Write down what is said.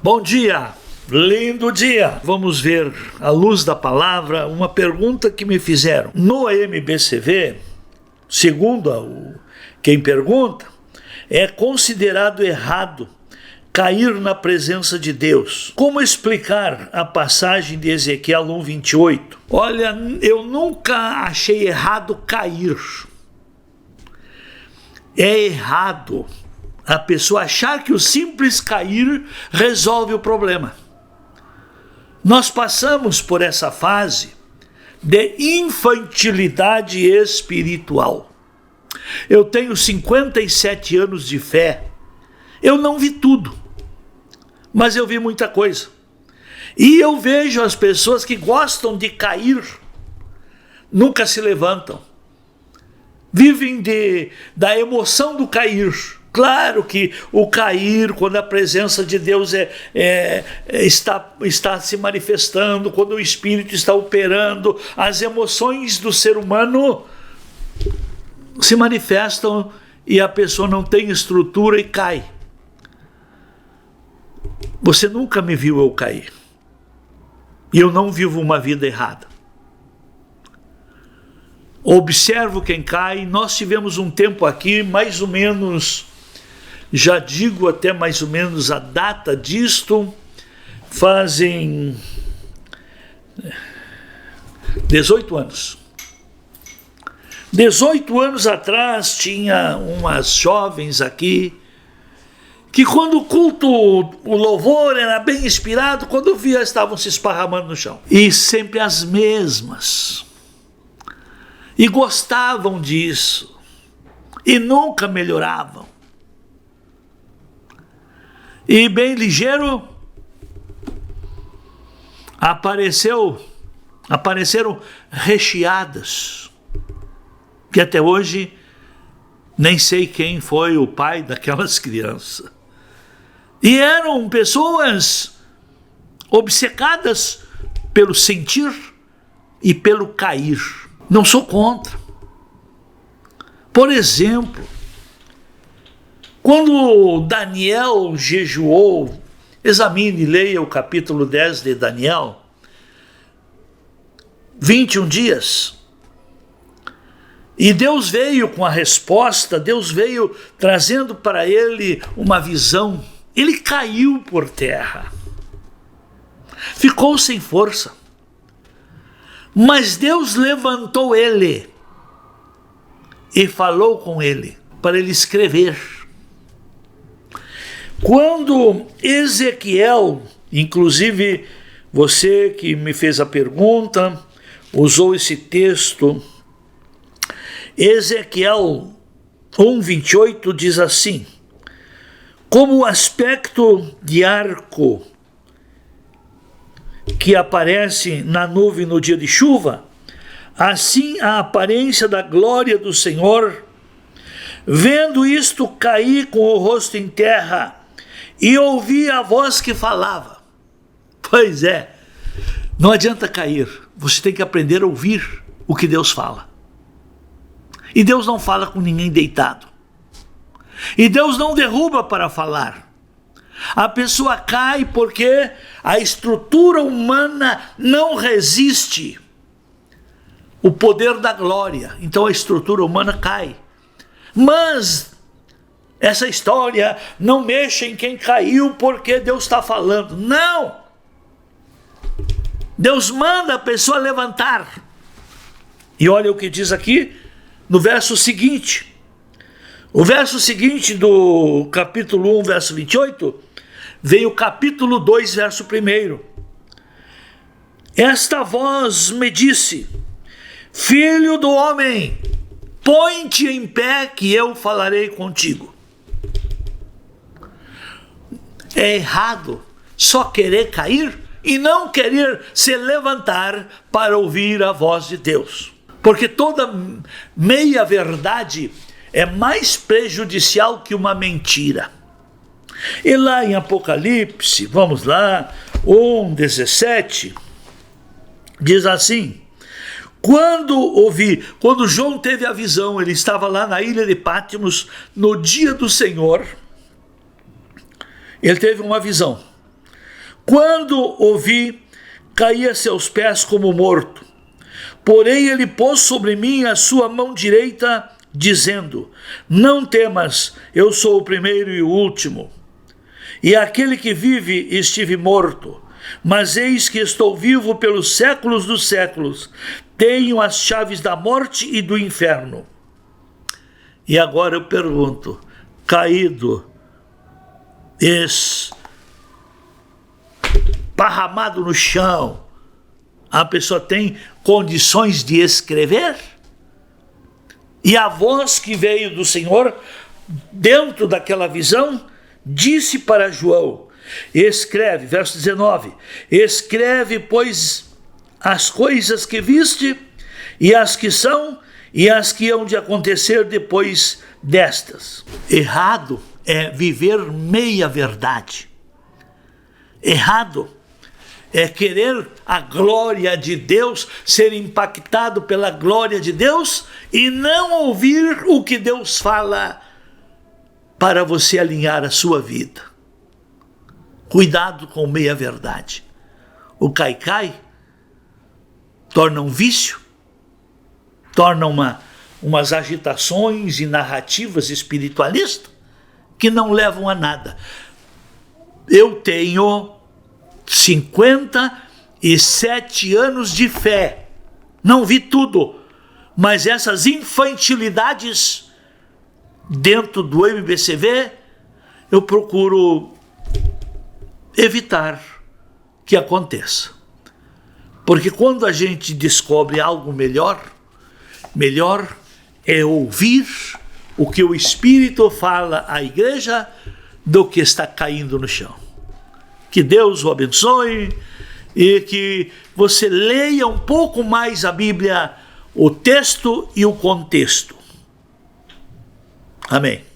Bom dia, lindo dia. Vamos ver, à luz da palavra, uma pergunta que me fizeram. No MBCV, segundo quem pergunta, é considerado errado cair na presença de Deus. Como explicar a passagem de Ezequiel 1:28? Olha, eu nunca achei errado cair. É errado a pessoa achar que o simples cair resolve o problema. Nós passamos por essa fase de infantilidade espiritual. Eu tenho 57 anos de fé. Eu não vi tudo, mas eu vi muita coisa. E eu vejo as pessoas que gostam de cair, nunca se levantam. Vivem da emoção do cair. Claro que o cair, quando a presença de Deus está se manifestando, quando o Espírito está operando, as emoções do ser humano se manifestam e a pessoa não tem estrutura e cai. Você nunca me viu eu cair. E eu não vivo uma vida errada. Observo quem cai. Nós tivemos um tempo aqui, mais ou menos, já digo até mais ou menos a data disto, fazem 18 anos. 18 anos atrás tinha umas jovens aqui, que quando o culto, o louvor era bem inspirado, quando eu via estavam se esparramando no chão. E sempre as mesmas. E gostavam disso. E nunca melhoravam. E bem ligeiro, apareceram recheadas, que até hoje nem sei quem foi o pai daquelas crianças. E eram pessoas obcecadas pelo sentir e pelo cair. Não sou contra. Por exemplo, quando Daniel jejuou, examine e leia o capítulo 10 de Daniel, 21 dias, e Deus veio com a resposta, Deus veio trazendo para ele uma visão. Ele caiu por terra, ficou sem força, mas Deus levantou ele e falou com ele para ele escrever. Quando Ezequiel, inclusive você que me fez a pergunta, usou esse texto, Ezequiel 1:28 diz assim: como o aspecto de arco que aparece na nuvem no dia de chuva, assim a aparência da glória do Senhor, vendo isto cair com o rosto em terra, e ouvi a voz que falava. Pois é, não adianta cair, você tem que aprender a ouvir o que Deus fala. E Deus não fala com ninguém deitado. E Deus não derruba para falar. A pessoa cai porque a estrutura humana não resiste o poder da glória. Então a estrutura humana cai. Mas essa história não mexe em quem caiu porque Deus está falando. Não! Deus manda a pessoa levantar. E olha o que diz aqui no verso seguinte. O verso seguinte do capítulo 1, verso 28, veio o capítulo 2, verso 1. Esta voz me disse: filho do homem, põe-te em pé que eu falarei contigo. É errado só querer cair e não querer se levantar para ouvir a voz de Deus. Porque toda meia verdade é mais prejudicial que uma mentira. E lá em Apocalipse, vamos lá, 1:17, diz assim: quando João teve a visão, ele estava lá na ilha de Patmos, no dia do Senhor, ele teve uma visão. Quando o vi, caí a seus pés como morto. Porém ele pôs sobre mim a sua mão direita, dizendo: não temas, eu sou o primeiro e o último. E aquele que vive estive morto, mas eis que estou vivo pelos séculos dos séculos. Tenho as chaves da morte e do inferno. E agora eu pergunto, caído, esparramado no chão, a pessoa tem condições de escrever? E a voz que veio do Senhor, dentro daquela visão, disse para João: escreve, verso 19, escreve, pois, as coisas que viste, e as que são, e as que hão de acontecer depois destas. Errado é viver meia verdade. Errado é querer a glória de Deus, ser impactado pela glória de Deus e não ouvir o que Deus fala para você alinhar a sua vida. Cuidado com meia verdade. O caicai torna um vício, torna umas agitações e narrativas espiritualistas que não levam a nada. Eu tenho 57 anos de fé, não vi tudo, mas essas infantilidades dentro do MBCV eu procuro evitar que aconteça, porque quando a gente descobre algo melhor é ouvir o que o Espírito fala à igreja do que está caindo no chão. Que Deus o abençoe e que você leia um pouco mais a Bíblia, o texto e o contexto. Amém.